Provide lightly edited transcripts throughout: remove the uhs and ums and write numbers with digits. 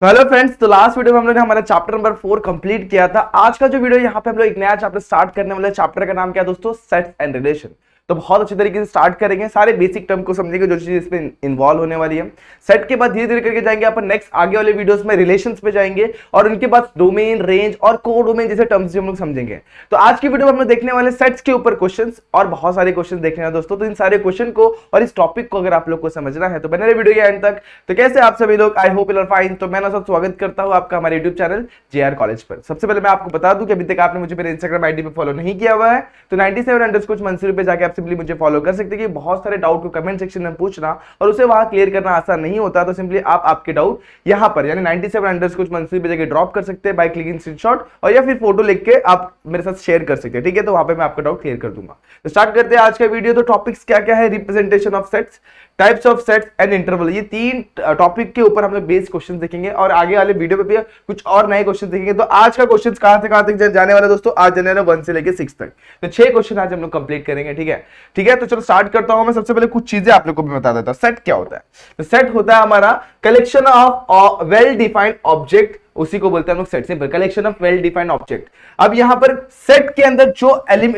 तो hello friends, तो last video में हम लोग ने हमारा चैप्टर नंबर 4 कंप्लीट किया था। आज का जो वीडियो यहाँ पे हम लोग एक नया चैप्टर स्टार्ट करने वाले। चैप्टर का नाम क्या है दोस्तों? Sets and relation. तो बहुत अच्छे तरीके से स्टार्ट करेंगे, सारे बेसिक टर्म को समझेंगे जो चीज इसमें इन्वॉल्व होने वाली है। सेट के बाद धीरे धीरे करके जाएंगे अपन नेक्स्ट आगे वाले वीडियोस में रिलेशंस पे जाएंगे, और उनके बाद डोमेन, रेंज और को डोमेन जैसे टर्म्स हम लोग समझेंगे। तो आज की वीडियो में हम लोग देखने वाले सेट्स के ऊपर क्वेश्चंस, और बहुत सारे क्वेश्चन देखने हैं दोस्तों। तो इन सारे क्वेश्चन को और इस टॉपिक को अगर आप लोग को समझना है तो बने रहे वीडियो के एंड तक। तो कैसे आप सभी लोग? I hope you are fine. तो मैं सब स्वागत करता हूं आपका हमारे YouTube चैनल JR कॉलेज पर। सबसे पहले मैं आपको बता दूं कि अभी तक आपने मुझे मेरे Instagram आईडी पे फॉलो नहीं किया हुआ है तो 97_Mansoor पे जाके आप सिंपली मुझे फॉलो कर सकते हैं। कि बहुत सारे डाउट को कमेंट सेक्शन में पूछना और उसे वहां क्लियर करना आसान नहीं होता, तो सिंपली आप आपके डाउट यहां पर यानी 97_Mansoor पे जाके ड्रॉप कर सकते हैं बाय क्लिकिंग स्क्रीनशॉट, और या फिर फोटो लिख के आप मेरे साथ शेयर कर सकते हैं। ठीक है, तो वहां पे मैं आपका डाउट क्लियर कर दूंगा। तो स्टार्ट करते हैं आज का वीडियो। तो टॉपिक्स क्या क्या है? Representation of sets, types of sets and interval. ये तीन टॉपिक के ऊपर हम लोग बेस क्वेश्चन देखेंगे, और आगे वाले वीडियो पे भी कुछ और नए क्वेश्चन देखेंगे। तो आज का क्वेश्चन कहां से कहां तक जाने वाला दोस्तों? आज जाने वाला 1 से लेकर 6 तक। तो 6 क्वेश्चन आज हम लोग कंप्लीट करेंगे। ठीक है, ठीक है। तो चलो स्टार्ट करता हूं। मैं सबसे पहले कुछ चीजें आप लोग को भी बता देता हूं। सेट क्या होता है? तो सेट होता है हमारा collection of well defined object, उसी को बोलते हैं हम लोग set. Simple, collection of well defined object. अब यहां पर सेट के अंदर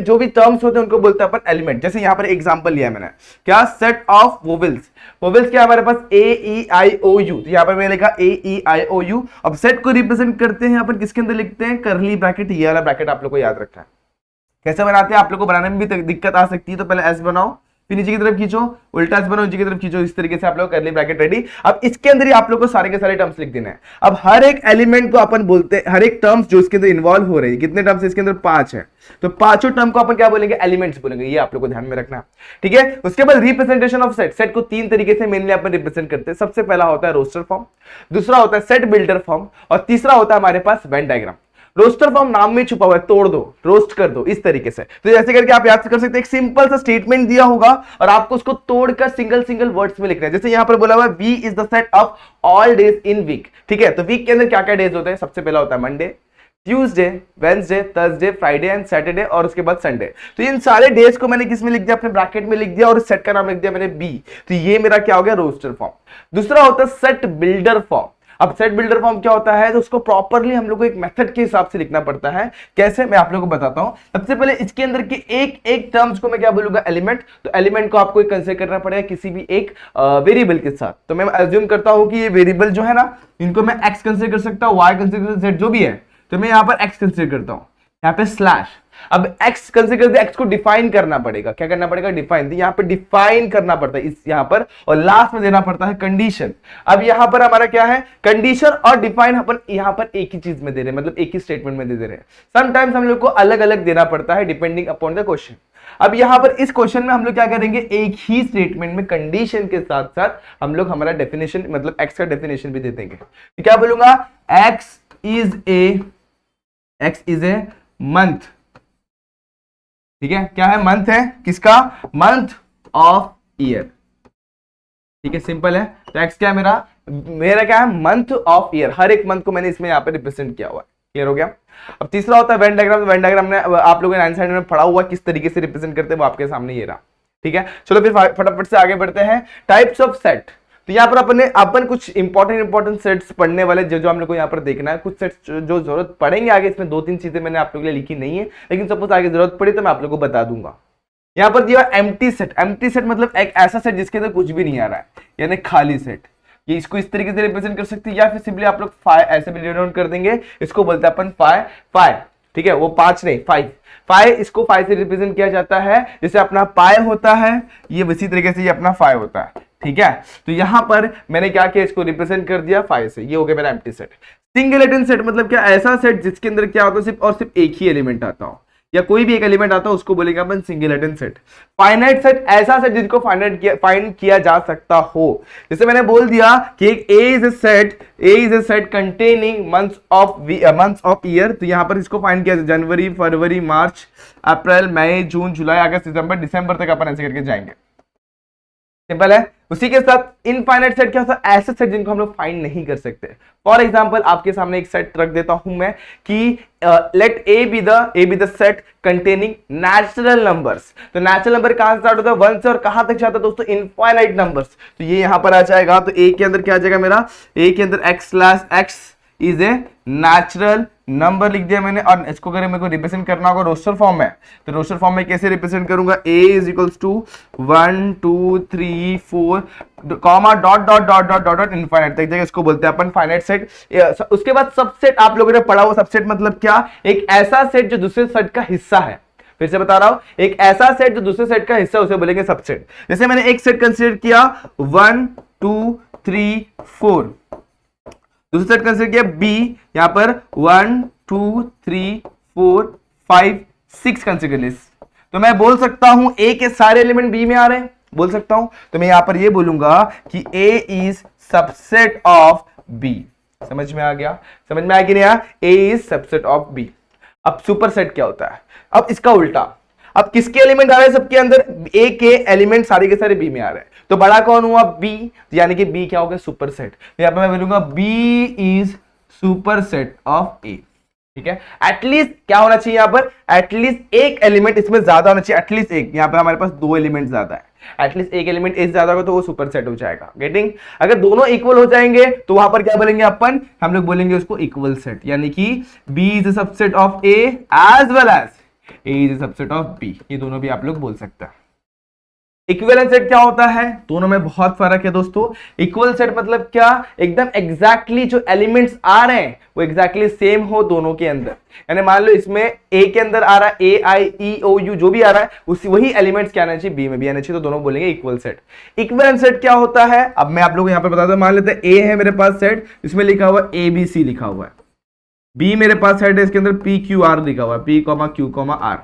जो भी टर्म्स होते हैं उनको बोलते हैं अपन एलिमेंट। जैसे यहां पर एग्जांपल लिया मैंने, क्या? Set of vowels. वोवेल्स क्या हमारे पास? ए ई आई ओ यू। तो यहां पर मैंने लिखा ए ई आई ओ यू। अब सेट को रिप्रेजेंट करते हैं अपन किसके अंदर? लिखते हैं करली ब्रैकेट। ये वाला ब्रैकेट आप लोग को याद रखना है। कैसे बनाते हैं? आप लोग को बनाने में भी दिक्कत आ सकती है, तो पहले एस बनाओ, फिर नीचे की तरफ खींचो, उल्टा एस बनाओ, नीचे की तरफ खींचो। इस तरीके से आप लोग करली ब्रैकेट रेडी। अब इसके अंदर ही आप लोग को सारे के सारे टर्म्स लिख देने हैं। अब हर एक एलिमेंट को अपन बोलते हैं, हर एक टर्म्स जो इसके अंदर इन्वॉल्व हो रही है, कितने टर्म्स इसके अंदर? 5 है। तो पांचों टर्म को अपन क्या बोलेंगे? एलिमेंट्स बोलेंगे। ये आप लोग को ध्यान में रखना। ठीक है। उसके बाद रिप्रेजेंटेशन ऑफ सेट। सेट को 3 तरीके से मेनली अपन रिप्रेजेंट करते हैं। सबसे पहला होता है रोस्टर फॉर्म, दूसरा होता है सेट बिल्डर फॉर्म, और तीसरा होता है हमारे पास वेन डायग्राम। रोस्टर फॉर्म नाम में छुपा हुआ है, तोड़ दो, रोस्ट कर दो, इस तरीके से। तो जैसे करके आप याद कर सकते हैं, एक सिंपल सा स्टेटमेंट दिया होगा और आपको उसको तोड़कर सिंगल सिंगल वर्ड्स में लिखना है। जैसे यहां पर बोला हुआ है वी is the set of all days in week. ठीक है, तो वीक के अंदर क्या क्या डेज होते हैं? सबसे पहला होता है Monday, Tuesday, Wednesday, Thursday, Friday and Saturday, और उसके बाद संडे। तो इन सारे डेज को मैंने किस में लिख दिया? अपने ब्रैकेट में लिख दिया, और सेट का नाम लिख दिया मैंने बी। तो ये मेरा क्या हो गया? Roster form. दूसरा होता है सेट बिल्डर फॉर्म। अब सेट बिल्डर फॉर्म क्या होता है? तो उसको प्रॉपर्ली हम लोग को एक मेथड के हिसाब से लिखना पड़ता है। कैसे? मैं आप लोगों को बताता हूं। सबसे पहले इसके अंदर के एक एक टर्म्स को मैं क्या बोलूंगा? एलिमेंट। तो एलिमेंट को आपको कंसीडर करना पड़ेगा किसी भी एक वेरिएबल के साथ। तो मैं अज्यूम करता हूं कि ये वेरिएबल जो है ना, इनको मैं एक्स कंसीडर कर सकता हूं, वाई कंसीडर कर सकता हूं, जेड जो भी है। तो मैं यहां पर एक्स कंसीडर करता हूं, यहां पे स्लैश। अब x कंसीडर करते, x को डिफाइन करना पड़ेगा। क्या करना पड़ेगा? डिफाइन। तो यहां पे डिफाइन करना पड़ता है इस यहां पर, और लास्ट में देना पड़ता है कंडीशन। अब यहां पर हमारा क्या है? कंडीशन और डिफाइन अपन यहां पर एक ही चीज में दे रहे हैं, मतलब एक ही स्टेटमेंट में दे रहे हैं। समटाइम्स हम लोग को अलग अलग देना पड़ता है डिपेंडिंग अपॉन द क्वेश्चन। अब यहां पर इस क्वेश्चन में हम लोग क्या करेंगे? एक ही स्टेटमेंट में कंडीशन के साथ साथ हम लोग हमारा डेफिनेशन, मतलब x का डेफिनेशन भी दे देंगे। तो क्या बोलूंगा? x is a month. ठीक है, क्या है? मंथ है। किसका? Month of year. ठीक है, सिंपल है। तो एक्स क्या है मेरा क्या है? Month of year. हर एक मंथ को मैंने इसमें यहां पे रिप्रेजेंट किया हुआ है। क्लियर हो गया? अब तीसरा होता है वेन डायग्राम। वेन डायग्राम ने आप लोगों ने आंसर में पढ़ा हुआ, किस तरीके से रिप्रेजेंट करते हैं वो आपके सामने ये रहा। ठीक है, चलो फिर फटाफट से आगे बढ़ते हैं। Types of set. तो यहाँ पर अपन कुछ इंपॉर्टेंट सेट्स पढ़ने वाले, जो हम लोग को यहाँ पर देखना है। कुछ सेट्स जो जरूरत पड़ेंगे आगे, इसमें 2-3 चीजें मैंने आप लोगों के लिए लिखी नहीं है, लेकिन सपोज आगे जरूरत पड़ी तो मैं आप लोगों को बता दूंगा। यहाँ पर दिया एम्प्टी सेट। एम्प्टी सेट मतलब एक ऐसा सेट जिसके अंदर कुछ भी नहीं आ रहा है, यानी खाली सेट। ये इसको इस तरीके से रिप्रेजेंट कर सकते हैं, या फिर सिंपली आप लोग फाइव ऐसे भी डिनोट कर देंगे। इसको बोलते हैं अपन फाइव। ठीक है, वो 5 नहीं, 5। इसको 5 से रिप्रेजेंट किया जाता है। जैसे अपना पाई होता है, ये इसी तरीके से ये अपना 5 होता है। ठीक है, तो यहां पर मैंने क्या किया? इसको रिप्रेजेंट कर दिया 5 से। ये हो गया मेरा एम्प्टी सेट। सिंगलेटन सेट मतलब क्या? ऐसा सेट जिसके अंदर क्या होता है? सिर्फ और सिर्फ एक ही एलिमेंट आता हो, या कोई भी एक एलिमेंट आता है, उसको बोलेंगे अपन सिंगलेटन सेट। फाइनाइट सेट ऐसा सेट जिसको फाइंड किया जा सकता हो। जैसे मैंने बोल दिया कि एक A is a set containing months of year. तो यहां पर इसको फाइंड किया जनवरी, फरवरी, मार्च, अप्रैल, मई, जून, जुलाई, अगस्त, सितंबर, दिसंबर तक अपन ऐसे करके जाएंगे। सिंपल है। उसी के साथ इनफाइनाइट सेट क्या होता है, ऐसे सेट जिनको हम लोग फाइंड नहीं कर सकते। फॉर एग्जांपल आपके सामने एक सेट रख देता हूं मैं कि let A be the set containing natural numbers. तो नेचुरल नंबर कहां से स्टार्ट होता है, 1 से, और कहां तक जाता है दोस्तों, इनफाइनाइट नंबर्स। तो ये यहां पर आ जाएगा। तो ए के अंदर क्या आ जाएगा मेरा, ए के अंदर x/x is a natural number लिख दिया मैंने। और इसको अगर मेरे को रिप्रेजेंट करना होगा रोस्टर फॉर्म में, तो रोस्टर फॉर्म में कैसे रिप्रेजेंट करूंगा, a is equals to 1 2 3 4 comma dot dot dot dot dot dot infinite तक जाएगा। इसको बोलते हैं अपन फाइनाइट सेट। उसके बाद सबसेट आप लोगों ने पढ़ा हुआ, सबसेट मतलब क्या, एक ऐसा सेट जो दूसरे सेट का हिस्सा है। फिर से बता रहा हूं, एक ऐसा सेट जो दूसरे सेट का हिस्सा, उसे बोलेंगे सबसेट। जैसे मैंने एक सेट कंसीडर किया 1 2 3 4, दूसरा सेट कंसीडर किया बी, यहां पर 1 2 3 4 5 6 कंसीडर लिस्ट। तो मैं बोल सकता हूं ए के सारे एलिमेंट बी में आ रहे हैं, बोल सकता हूं। तो मैं यहां पर ये बोलूंगा कि ए इज सबसेट ऑफ बी। समझ में आ गया, समझ में आया कि नहीं आया, ए इज सबसेट ऑफ बी। अब सुपर सेट क्या होता है, अब इसका उल्टा, अब किसके एलिमेंट आ रहे हैं सबके अंदर, ए के एलिमेंट सारे के सारे बी में आ रहे हैं। तो बड़ा कौन हुआ, बी, यानी कि बी क्या हो गया, सुपर सेट। तो यहां पर मैं बोलूंगा B is super set of A. ठीक है, एटलीस्ट क्या होना चाहिए यहां पर, एटलीस्ट एक एलिमेंट इसमें ज्यादा होना चाहिए, एटलीस्ट एक। यहां पर हमारे पास 2 एलिमेंट ज्यादा है, एटलीस्ट एक एलिमेंट ए ज्यादा होगा तो वो सुपर सेट हो जाएगा। गेटिंग, अगर दोनों इक्वल हो जाएंगे तो वहां पर क्या बोलेंगे अपन, हम लोग बोलेंगे उसको इक्वल सेट, यानी कि B is a subset of A as well as A is a subset of B. ये दोनों भी आप लोग बोल सकते हैं। इक्विवेलेंट सेट क्या होता है, दोनों में बहुत फर्क है दोस्तों। इक्वल सेट मतलब क्या, एकदम एग्जैक्टली जो एलिमेंट्स आ रहे हैं वो एग्जैक्टली सेम हो दोनों के अंदर। यानी मान लो इसमें ए के अंदर आ रहा है ए आई ई ओ यू, जो भी आ रहा है उसी वही एलिमेंट्स क्या आना चाहिए, बी में भी आना चाहिए। तो दोनों बोलेंगे इक्वल सेट। इक्विवेलेंट सेट क्या होता है, अब मैं आप लोगों को यहां पर बताता हूं। मान लेते हैं ए है मेरे पास सेट, इसमें लिखा हुआ ए बी सी लिखा हुआ है। बी मेरे पास सेट है, इसके अंदर पी क्यू आर लिखा हुआ है, P comma Q comma R.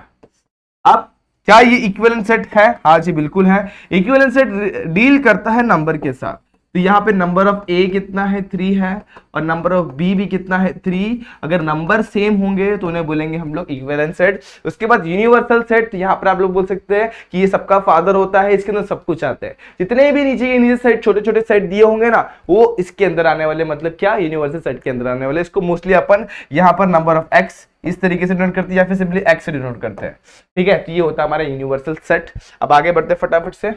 अब क्या ये इक्विवेलेंट सेट है, हाँ जी बिल्कुल है। इक्विवेलेंट सेट डील करता है नंबर के साथ। तो यहाँ पे नंबर ऑफ ए कितना है, 3 है, और नंबर ऑफ बी भी कितना है, 3। अगर नंबर सेम होंगे तो उन्हें बोलेंगे हम लोग इक्विवेलेंट सेट। उसके बाद यूनिवर्सल सेट, यहाँ पर आप लोग बोल सकते हैं कि ये सबका फादर होता है, इसके अंदर सब कुछ आता है। जितने भी नीचे के नीचे सेट, छोटे छोटे सेट दिए होंगे ना, वो इसके अंदर आने वाले, मतलब क्या, यूनिवर्सल सेट के अंदर आने वाले। इसको मोस्टली अपन यहाँ पर नंबर ऑफ एक्स इस तरीके से डिनोट करते हैं, या फिर सिंपली एक्स से डिनोट करते हैं। ठीक है, तो ये होता है हमारा यूनिवर्सल सेट। अब आगे बढ़ते हैं फटाफट से।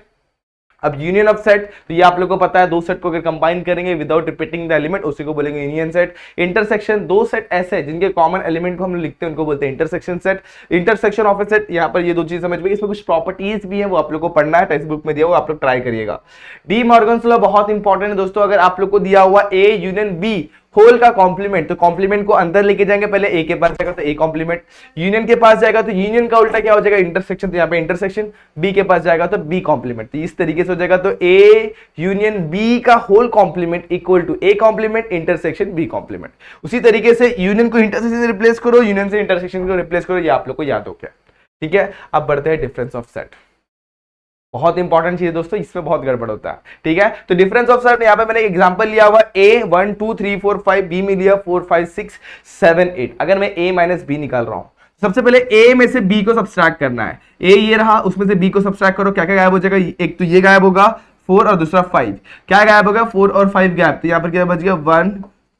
अब यूनियन ऑफ सेट, तो ये आप लोगों को पता है, 2 सेट को अगर कंबाइन करेंगे विदाउट रिपीटिंग द एलिमेंट, उसी को बोलेंगे यूनियन सेट। इंटरसेक्शन, 2 सेट ऐसे हैं जिनके कॉमन एलिमेंट को हम लोग लिखते हैं, उनको बोलते हैं intersection set. Intersection of A set, यहाँ पर ये 2 चीज समझ में, इसमें कुछ प्रॉपर्टीज भी है, वो आप लोग को पढ़ना है, टेक्स्ट बुक में दिया हुआ, आप लोग ट्राई करिएगा। डी मॉर्गन्स लॉ बहुत इंपॉर्टेंट है दोस्तों। अगर आप लोग को दिया हुआ ए यूनियन बी होल का कॉम्प्लीमेंट, तो कॉम्प्लीमेंट को अंदर लेके जाएंगे, पहले ए के पास जाएगा तो ए कॉम्प्लीमेंट, यूनियन के पास जाएगा तो यूनियन का उल्टा क्या हो जाएगा, इंटरसेक्शन। तो यहाँ पे इंटरसेक्शन, बी के पास जाएगा तो बी कॉम्प्लीमेंट। तो इस तरीके से हो जाएगा। तो ए यूनियन बी का whole complement equal to A complement intersection B complement. उसी तरीके से यूनियन को इंटरसेक्शन से रिप्लेस करो, यूनियन से इंटरसेक्शन को रिप्लेस करो, ये आप लोग को याद हो गया। ठीक है, अब बढ़ते हैं डिफरेंस ऑफ सेट। बहुत इंपॉर्टेंट चीज है दोस्तों, इसमें बहुत गड़बड़ होता है। ठीक है, तो डिफरेंस ऑफ सेट, यहाँ पे मैंने एग्जांपल लिया हुआ ए 1 2 3 4 5, बी में लिया 4 5 6 7 8। अगर मैं ए माइनस बी निकाल रहा हूं, सबसे पहले ए में से बी को सब्सट्रैक्ट करना है। ए ये रहा, उसमें से बी को सब्सट्रैक्ट करो, क्या क्या गायब हो जाएगा, एक तो ये गायब होगा 4 और दूसरा 5। क्या गायब होगा, 4 और 5 गायब। तो यहाँ पर क्या बच गया 1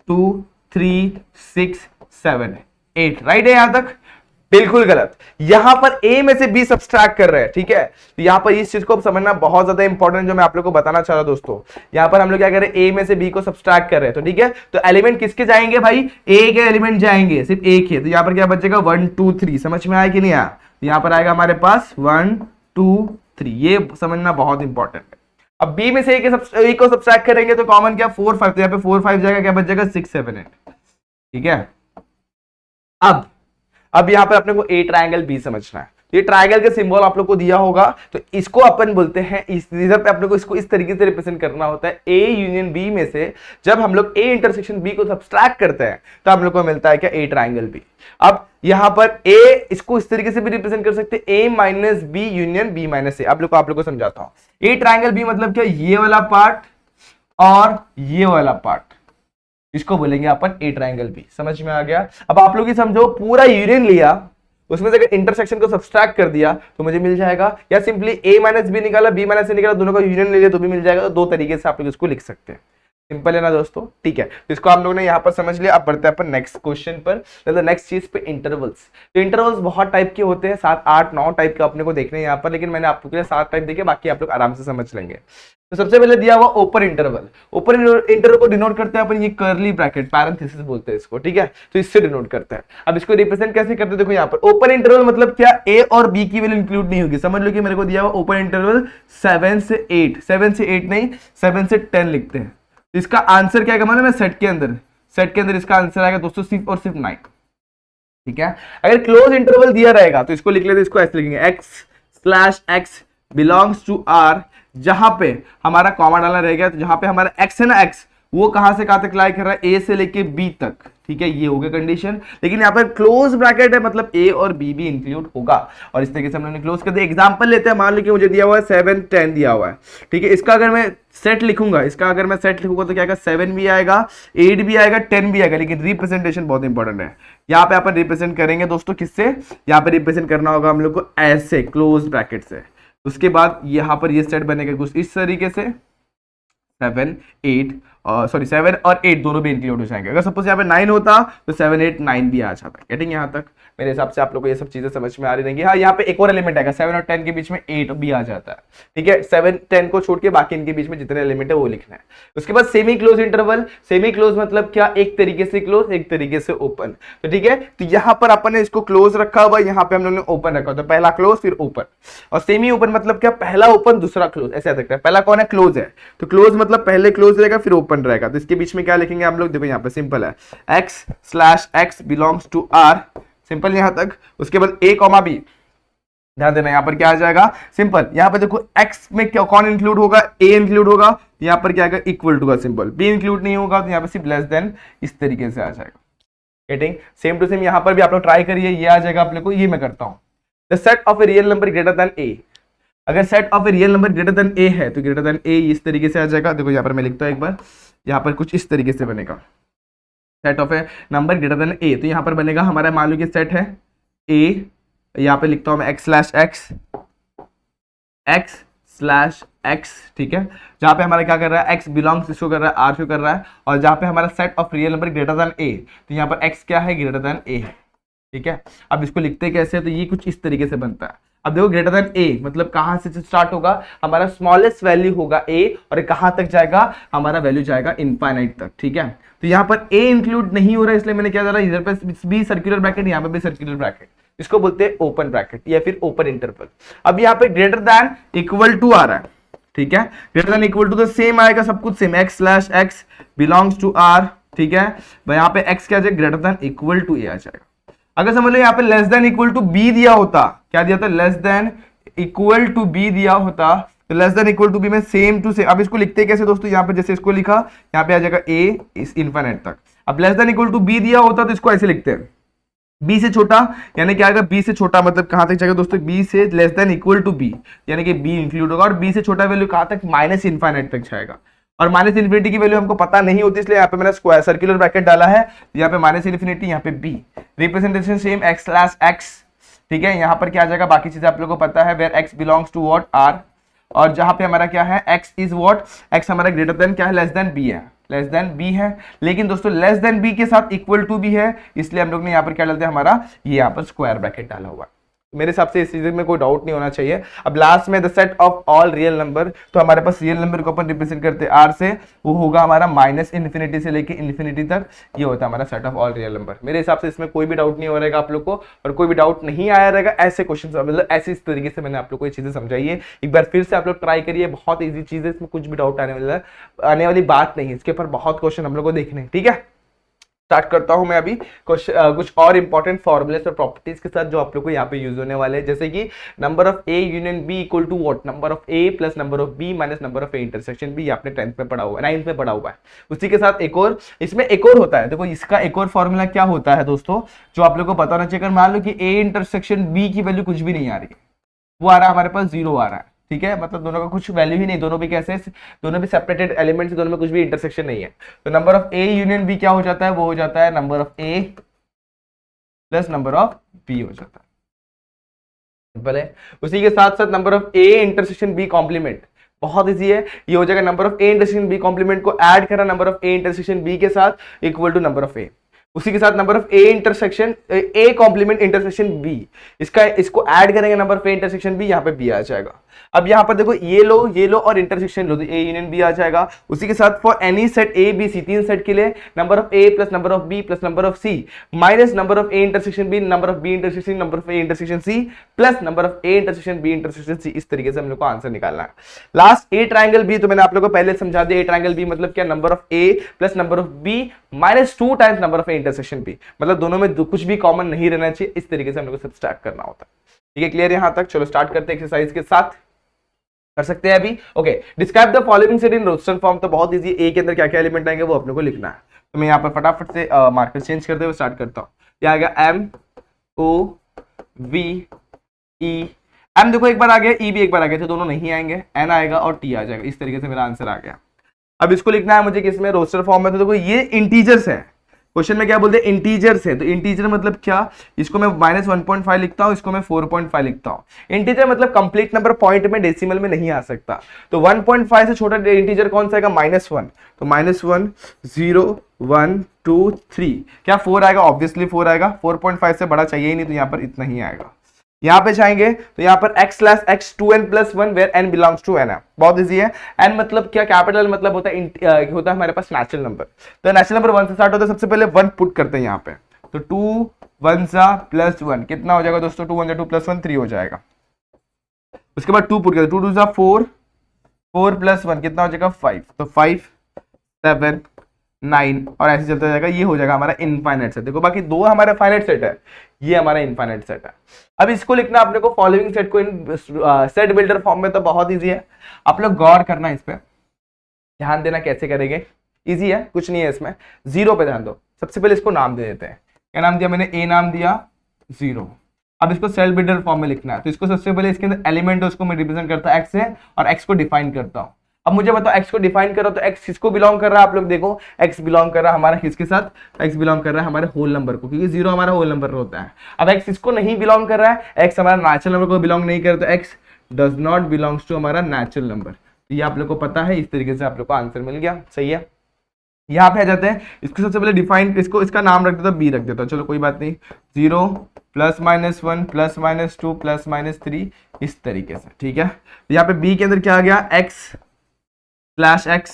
2 3 6 7 8। राइट है यहां तक, बिल्कुल गलत। यहां पर ए में से बी सब्सट्रैक्ट कर रहे हैं। ठीक है, तो यहां पर इस चीज को समझना बहुत ज्यादा इंपॉर्टेंट, जो मैं आप लोग को बताना चाह रहा हूं दोस्तों। यहां पर हम लोग क्या कर रहे हैं, ए में से बी को सब्सट्रैक्ट कर रहे हैं। तो ठीक है, तो एलिमेंट किसके जाएंगे भाई, ए के एलिमेंट जाएंगे, सिर्फ एक है। तो यहां पर क्या बचेगा 1 2 3। समझ में आया कि नहीं आया, यहां पर आएगा हमारे पास 1 2 3। ये समझना बहुत इंपॉर्टेंट है। अब बी में से ए को सब्सट्रैक्ट करेंगे तो कॉमन क्या 4 5, तो यहां पे 4 5 जाएगा, क्या बच जाएगा 6 7 8। ठीक है, अब यहां पर अपने को ए ट्रायंगल बी समझना है। ये ट्रायंगल का सिंबल आप लोग को दिया होगा, तो इसको अपन बोलते हैं, इस रिजल्ट पे अपने को इसको इस तरीके से रिप्रेजेंट करना होता है। ए यूनियन बी में से जब हम लोग ए इंटरसेक्शन बी को सब्सट्रैक्ट करते हैं तो हम लोग को मिलता है क्या, ए ट्रायंगल बी। अब यहां पर ए, इसको इस तरीके से भी रिप्रेजेंट कर सकते हैं, A minus B union B minus A. आप लोग को समझाता हूं। ए ट्रायंगल बी मतलब क्या, ये वाला पार्ट और ये वाला पार्ट, इसको बोलेंगे अपन ए ट्रायंगल बी। समझ में आ गया। अब आप लोग ही समझो, पूरा यूनियन लिया, उसमें से अगर इंटरसेक्शन को सब्सट्रैक्ट कर दिया तो मुझे मिल जाएगा, या सिंपली a माइनस बी निकाला, b माइनस सी निकाला, दोनों का यूनियन ले लिया तो भी मिल जाएगा। तो दो तरीके से आप लोग इसको लिख सकते हैं। सिंपल है ना दोस्तों, ठीक है। तो इसको हम लोग ने यहाँ पर समझ लिया। अब बढ़ते हैं अपन नेक्स्ट क्वेश्चन पर, मतलब नेक्स्ट चीज पे, इंटरवल्स। तो इंटरवल्स बहुत टाइप के होते हैं, 7 8 9 टाइप के अपने को देखने हैं यहाँ पर, लेकिन मैंने आपको के लिए 7 टाइप देखे, बाकी आप लोग आराम से समझ लेंगे। तो सबसे पहले दिया हुआ ओपन इंटरवल। ओपन इंटरवल को डिनोट करते हैं अपन ये कर्ली ब्रैकेट, पैरेंथेसिस बोलते हैं इसको, ठीक है। तो इससे डिनोट करते हैं। अब इसको रिप्रेजेंट कैसे करते हैं, देखो यहाँ पर ओपन इंटरवल मतलब क्या, ए और बी की वैल्यू इंक्लूड नहीं होगी। समझ लो कि मेरे को दिया हुआ ओपन इंटरवल 7 से 8, 7 से 8 नहीं 7 से 10 लिखते हैं। इसका आंसर क्या है, मतलब मैं सेट के अंदर इसका आंसर आएगा दोस्तों सिर्फ और सिर्फ 9, ठीक है। अगर क्लोज इंटरवल दिया रहेगा तो इसको लिख लेते, इसको ऐसे लिखेंगे x/x बिलोंग्स टू r, जहां पे हमारा कॉमा डालना रहेगा, तो जहां पे हमारा x है ना, x वो कहां से कहां तक लाई कर रहा है, a से लेके b तक, ठीक है। ये हो गया कंडीशन। लेकिन यहाँ पर क्लोज ब्रैकेट है, मतलब a और b भी इंक्लूड होगा, और इस तरीके से हम लोग क्लोज कर दिया। एग्जांपल लेते हैं, मान लो कि मुझे दिया हुआ है 7 10 दिया हुआ है, ठीक है। इसका अगर मैं सेट लिखूंगा, तो क्या आएगा, 7 भी आएगा, 8 भी आएगा, 10 भी आएगा। लेकिन रिप्रेजेंटेशन बहुत इंपॉर्टेंट है। यहाँ पे अपन रिप्रेजेंट करेंगे दोस्तों किससे, यहाँ पे रिप्रेजेंट करना होगा हम लोग को ऐसे क्लोज ब्रैकेट से। उसके बाद यहाँ पर ये सेट बनेगा कुछ इस तरीके से, 7 और 8 दोनों भी इंक्लूड हो जाएंगे। अगर सपोज यहाँ पे 9 होता तो 7 8 9 भी आ जाता। गेटिंग यहाँ तक मेरे हिसाब से आप लोग को ये सब चीजें समझ में आ रही रहेंगी। हाँ, यहाँ पे एक और एलिमेंट आएगा, 7 और 10 के बीच में 8 भी आ जाता है, ठीक है। 7 10 को छोड़ के बाकी इनके बीच में जितने एलिमेंट है वो लिखना है। उसके बाद semi close interval. Semi close मतलब क्या, एक तरीके से क्लोज एक तरीके से ओपन, तो ठीक है। तो यहाँ पर अपन ने इसको क्लोज रखा हुआ, यहाँ पे हम लोगों ने ओपन रखा, तो पहला क्लोज फिर ओपन। और सेमी ओपन मतलब क्या, पहला ओपन दूसरा क्लोज, ऐसे याद रखना है। पहला कौन है, क्लोज है, तो क्लोज मतलब पहले क्लोज रहेगा फिर ओपन रहेगा। तो इसके बीच में क्या लिखेंगे हम लोग, देखो यहाँ पे सिंपल है, x/x belongs to r, simple यहां तक। उसके बाद a, b, ध्यान देना यहाँ पर क्या आ जाएगा, सिंपल। यहाँ पे देखो x में क्या कौन इंक्लूड होगा, a इंक्लूड होगा, यहाँ पर क्या आएगा, इक्वल टू का सिंबल। b इंक्लूड नहीं होगा तो यहाँ पे सिर्फ लेस देन, इस तरीके से आ जाएगा। गेटिंग, सेम टू सेम यहाँ पर भी आप लोग ट्राई करिए, ये आ जाएगा आप लोग को। ये मैं करता हूँ, the set of a real number greater than a। अगर set of a real number greater than a है तो ग्रेटर देन a इस तरीके से आ जाएगा। देखो यहाँ पर मैं लिखता हूँ एक बार, यहाँ पर कुछ इस तरीके से बनेगा, set of A number greater than a। तो यहाँ पर बनेगा हमारा, मान लो कि सेट है a, यहाँ पे लिखता हूँ मैं x/x, ठीक है। जहाँ पे हमारा क्या कर रहा है, x बिलोंग्स इसको कर रहा है, r को कर रहा है, और जहाँ पे हमारा set of real number greater than a, तो यहाँ पर x क्या है, ग्रेटर देन a है, ठीक है। अब इसको लिखते कैसे, तो ये कुछ इस तरीके से बनता है। अब देखो ग्रेटर देन a मतलब कहां से स्टार्ट होगा, हमारा स्मॉलेस्ट वैल्यू होगा a, और कहां तक जाएगा, हमारा वैल्यू जाएगा इनफाइनाइट तक, ठीक है। तो यहाँ पर a इंक्लूड नहीं हो रहा है, इसलिए मैंने क्या करा, इधर पे भी सर्कुलर ब्रैकेट, यहाँ पे भी सर्कुलर ब्रैकेट, इसको बोलते हैं ओपन ब्रैकेट या फिर ओपन इंटरवल। अब यहाँ पे ग्रेटर देन इक्वल टू आ रहा है, ठीक है। ग्रेटर देन इक्वल टू तो सेम आएगा, सब कुछ same, x/x belongs to r, ठीक है। यहाँ पे x क्या जाएगा, greater than equal to a आ जाएगा। अगर समझ लो यहाँ पे less than equal to b दिया होता, क्या दिया था, less than equal to b दिया होता, तो less than equal to b में सेम टू सेम। अब इसको लिखते कैसे दोस्तों, यहाँ पे जैसे इसको लिखा, यहाँ पे आ जाएगा a इस इनफिनिट तक। अब less than equal to b दिया होता तो इसको ऐसे लिखते हैं, b से छोटा, यानी क्या आएगा, b से छोटा मतलब कहां तक जाएगा दोस्तों, b से less than equal to b, यानी कि b इंक्लूड होगा, और b से छोटा वैल्यू कहां तक, माइनस इनफिनिट तक जाएगा। और माइनस इन्फिनिटी की वैल्यू हमको पता नहीं होती, इसलिए यहाँ पे मैंने स्क्वायर सर्कुलर ब्रैकेट डाला है, यहाँ पे माइनस इन्फिनिटी, यहाँ पे b। रिप्रेजेंटेशन सेम, x/x, ठीक है। यहाँ पर क्या आ जाएगा, बाकी चीजें आप लोगों को पता है, where x belongs to what, r, और जहां पे हमारा क्या है, x इज व्हाट, x हमारा ग्रेटर देन क्या है, लेस देन b है, लेस देन b है। लेकिन दोस्तों लेस देन b के साथ इक्वल टू भी है, इसलिए हम लोग ने यहाँ पर क्या डालते हैं, हमारा ये यहाँ पर स्क्वायर ब्रैकेट डाला हुआ है। मेरे हिसाब से इस चीज में कोई डाउट नहीं होना चाहिए। अब लास्ट में the set of all real number, तो हमारे पास रियल नंबर को अपन रिप्रेजेंट करते हैं r से, वो होगा हमारा माइनस इन्फिनिटी से लेके इन्फिनिटी तक, ये होता है हमारा set of all real number. मेरे हिसाब से इसमें कोई भी डाउट नहीं हो रहेगा आप लोग को, और कोई भी डाउट नहीं आया रहेगा। ऐसे क्वेश्चन मतलब ऐसे इस तरीके से मैंने आप लोग को ये चीजें समझाई है, एक बार फिर से आप लोग ट्राई करिए, बहुत ईजी चीज है, इसमें कुछ भी डाउट आने वाली बात नहीं है, इसके ऊपर बहुत क्वेश्चन हम लोग को देखने, ठीक है। स्टार्ट करता हूं मैं अभी कुछ और इंपॉर्टेंट फॉर्मूलेस और प्रॉपर्टीज के साथ जो आप लोग को यहाँ पे यूज होने वाले हैं, जैसे कि number of A union B equal to what, number of A plus number of B minus number of A intersection B, आपने 10th में पढ़ा हुआ है, 9th में पढ़ा हुआ है। उसी के साथ एक और, इसमें एक और होता है, देखो इसका एक और फॉर्मूला क्या होता है दोस्तों, जो आप लोग को पता होना चाहिए। अगर मान लो कि ए इंटरसेक्शन बी की वैल्यू कुछ भी नहीं आ रही है, वो आ रहा है हमारे पास 0 आ रहा है, ठीक है, मतलब दोनों का कुछ वैल्यू ही नहीं, दोनों भी कैसे, दोनों भी सेपरेटेड एलिमेंट्स, दोनों में कुछ भी इंटरसेक्शन नहीं है, तो number of A union B क्या हो जाता है, वो हो जाता है number of A plus number of B हो जाता है, सिंपल है। उसी के साथ साथ number of A intersection B complement, बहुत इजी है, ये हो जाएगा number of A intersection B complement को ऐड करा number of A intersection B के साथ equal to number of A. उसी के साथ number of A intersection A complement intersection B, इसको ऐड करेंगे number of A intersection B, यहाँ पे बी आ जाएगा। अब यहाँ पर देखो ये लो और इंटरसेक्शन लो तो ए यूनियन बी आ जाएगा। उसी के साथ for any set A B C, तीन सेट के लिए number of A plus number of B plus number of C minus number of A intersection B number of B intersection number of A intersection C plus number of A intersection B intersection C. इस तरीके से हम लोग को answer निकालना है। Last ए triangle B तो मैंने आप लोगों को पहले समझा दिया, ए ट्रायंगल बी मतलब क्या, number of A plus number of B minus 2 times number of A intersection B, मतलब दोनों में कुछ भी कॉमन नहीं रहना चाहिए। इस तरीके से हम लोग को सब स्टार्ट करना होता है। ठीक है, क्लियर यहां तक? चलो स्टार्ट करते हैं एक्सरसाइज के साथ, कर सकते हैं अभी। Okay, describe the following set in roster form, तो बहुत इजी, ए के अंदर क्या क्या एलिमेंट आएंगे वो अपने को लिखना है। तो मैं यहाँ पर फटाफट से मार्कर चेंज करते हुए स्टार्ट करता हूँ। क्या आ गया, M O V E, M देखो एक बार आ गया, ई भी एक बार आ गया, तो दोनों नहीं आएंगे, एन आएगा और टी आ जाएगा। इस तरीके से मेरा आंसर आ गया। अब इसको लिखना है मुझे किसमें, रोस्टर फॉर्म में। तो देखो ये इंटीजर्स है, क्वेश्चन में क्या बोलते हैं, इंटीजर्स है। तो इंटीजर मतलब क्या, इसको मैं -1.5 लिखता हूं, इसको मैं 4.5 लिखता हूं। इंटीजर मतलब कंप्लीट नंबर, पॉइंट में डेसिमल में नहीं आ सकता। तो 1.5 से छोटा इंटीजर कौन सा आएगा, -1। तो -1 0 1 2 3, क्या 4 आएगा, ऑब्वियसली 4 आएगा। 4.5 से बड़ा चाहिए ही नहीं, तो यहाँ पर इतना ही आएगा। यहाँ पे जाएंगे तो यहाँ पर x + x 2n + 1 where n belongs to n है, बहुत इजी है। n मतलब क्या, कैपिटल मतलब होता है हमारे पास नेचुरल नंबर। तो नेचुरल नंबर 1 से स्टार्ट होता है, सबसे पहले 1 पुट करते हैं यहाँ पे। तो 2 1 + 1 कितना हो जाएगा दोस्तों, 2 1 2 + 1 3 हो जाएगा। उसके बाद 2 पुट करते, 2 2 4 4 + 1 कितना हो जाएगा 5। तो 5 7 9 और ऐसे चलता जाएगा। ये हो जाएगा हमारा इनफाइनाइट सेट। देखो बाकी दो हमारा फाइनाइट सेट है, ये हमारा इनफाइनाइट सेट है। अब इसको लिखना अपने को फॉलोइंग सेट को इन सेट बिल्डर फॉर्म में, तो बहुत इजी है। आप लोग गौर करना, इस पे ध्यान देना कैसे करेंगे, इजी है, कुछ नहीं है इसमें। 0 पे ध्यान दो। सबसे पहले इसको नाम दे देते हैं। क्या नाम दिया मैंने, ए नाम दिया 0। अब इसको सेट बिल्डर फॉर्म में लिखना है। तो इसको सबसे पहले इसके अंदर एलिमेंट है उसको मैं रिप्रेजेंट करता हूं x से, और x को डिफाइन करता हूं। अब मुझे बताओ x को डिफाइन करो तो x किसको बिलोंग कर रहा है, आप लोग देखो x बिलोंग कर रहा है हमारा किसके साथ, x बिलोंग कर रहा है हमारे होल नंबर को, क्योंकि 0 हमारा होल नंबर होता है। अब x इसको नहीं बिलोंग कर रहा है, x हमारा नेचुरल नंबर को बिलोंग नहीं करता, x does not belongs to हमारा नेचुरल नंबर। तो ये आप लोग को पता है, इस तरीके से आप लोग को आंसर मिल गया, सही है। यहाँ पे आ जाते हैं, इसको सबसे पहले डिफाइन, इसको इसका नाम रख देता हूँ, b रख देता हूँ, चलो कोई बात नहीं। 0 +-1 +-2 +-3 इस तरीके से, ठीक है। यहाँ पे b के अंदर क्या आ गया, x/x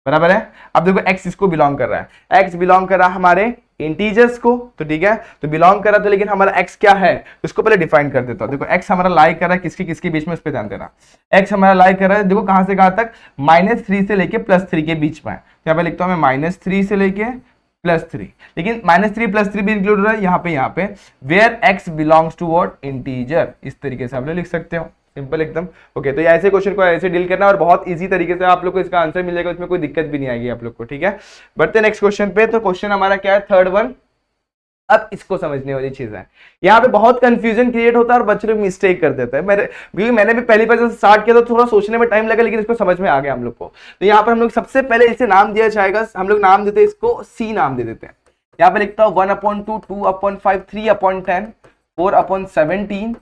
बराबर है। अब देखो x इसको बिलोंग कर रहा है, x बिलोंग कर रहा है हमारे इंटीजर्स को, तो ठीक है, तो बिलोंग कर रहा था, लेकिन हमारा x क्या है, तो इसको पहले डिफाइन कर देता हूं। देखो x हमारा लाई कर रहा है किसके किसके बीच में, उस पर ध्यान देना। x हमारा लाई कर रहा है, देखो कहां से कहां तक, -3 से लेके +3 के बीच में। यहाँ पे लिखता हूं मैं -3 से लेके +3, लेकिन -3 +3 भी इंक्लूड हो रहा है यहाँ पे where x belongs to what, integer. इस तरीके से आप लोग लिख सकते हो, सिंपल एकदम। ओके, तो ये ऐसे क्वेश्चन को ऐसे डील करना, और बहुत इजी तरीके से आप लोग को इसका आंसर मिल जाएगा, उसमें कोई दिक्कत भी नहीं आएगी आप लोग को, ठीक है। बढ़ते नेक्स्ट क्वेश्चन पे। तो क्वेश्चन हमारा क्या है, थर्ड वन। अब इसको समझने वाली चीज है, यहाँ पे बहुत कंफ्यूजन क्रिएट होता है और बच्चे लोग मिस्टेक कर देते हैं। मैंने भी पहली बार जब स्टार्ट किया तो थोड़ा सोचने में टाइम लगा, लेकिन इसको समझ में आ गया हम लोग को। तो यहाँ पर हम लोग सबसे पहले इसे नाम दिया जाएगा, हम लोग नाम देते हैं इसको सी नाम दे देते हैं। यहाँ पे लिखता हूँ 1/2 2/5 3/10 4/17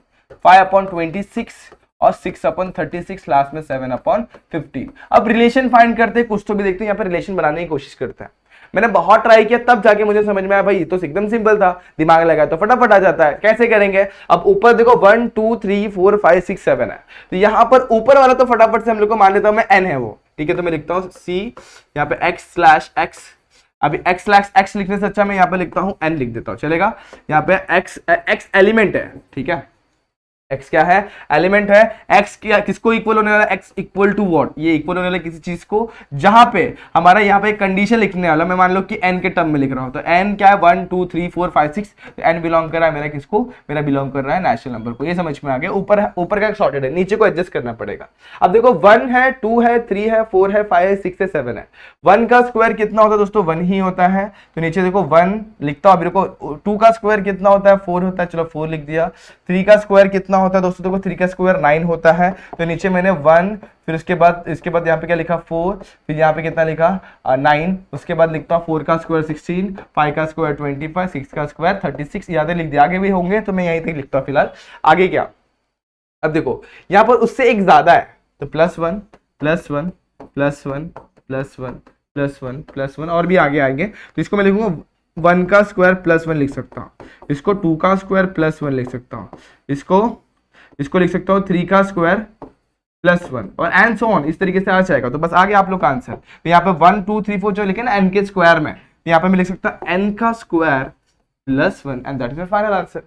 5/26 और 6/36 लास्ट में 7/50। अब रिलेशन फाइंड करते हैं, कुछ तो भी देखते हैं, यहाँ पे रिलेशन बनाने की कोशिश करते हैं। मैंने बहुत ट्राई किया, तब जाके मुझे समझ में आया भाई ये तो एकदम सिंपल था, दिमाग लगाया तो फटाफट आ जाता है। कैसे करेंगे, अब ऊपर देखो 1 2 3 4 5 6 7 है, तो यहाँ पर ऊपर वाला तो फटाफट से हम लोग को मान लेता हूं मैं n है वो, ठीक है। तो मैं लिखता हूँ c, यहाँ पे x/x, अभी x/x लिखने से अच्छा मैं यहाँ पे लिखता हूँ n लिख देता हूँ, चलेगा। यहाँ पे x एलिमेंट है, ठीक है, x क्या है, एलिमेंट है। x क्या किसको इक्वल होने वाला, x इक्वल टू व्हाट, ये इक्वल होने वाला किसी चीज को, जहां पे हमारा यहाँ पे एक कंडीशन लिखने वाला, मैं मान लो कि n के टर्म में लिख रहा हूं, तो n क्या है 1 2 3 4 5 6, तो n बिलोंग कर रहा है मेरा किसको, मेरा बिलोंग कर रहा है नेचुरल नंबर को। ये समझ में आ गया। ऊपर का सॉर्टेड है, नीचे को एडजस्ट करना पड़ेगा। अब देखो 1 है 2 है 3 है 4 है 5 है 6 है 7 है, 1 का स्क्वायर कितना होता है दोस्तों, 1 ही होता है। तो नीचे देखो 1 लिखता हूं, अभी देखो 2 का स्क्वायर कितना होता है, 4 होता है, चलो 4 लिख दिया। 3 का स्क्वायर कितना होता है दोस्तों, देखो 3 का स्क्वायर 9 होता है, तो नीचे मैंने 1, फिर इसके बाद यहाँ पे क्या लिखा 4, फिर यहाँ पे कितना लिखा 9, उसके बाद लिखता हूँ 4 का स्क्वायर 16, 5 का स्क्वायर 25, 6 का स्क्वायर 36, यादें लिख दिया। आगे भी होंगे तो मैं यहीं तक लिखता हूँ फिलहाल। आगे क्या, अब देखो यहाँ पर उससे एक ज्यादा है तो +1 +1 +1 +1 +1 +1 और भी आगे आएंगे, तो इसको मैं लिखूंगा 1 का स्क्वायर +1 लिख सकता हूँ, इसको 2 का स्क्वायर +1 लिख सकता हूँ, इसको लिख सकता हूँ 3 का स्क्वायर +1 और एंड सो ऑन, इस तरीके से आ जाएगा। तो बस आगे आप लोग का आंसर, तो यहाँ पे 1 2 3 4 जो लिखे ना n के स्क्वायर में, तो यहाँ पे मैं लिख सकता n का square +1 and that is final answer.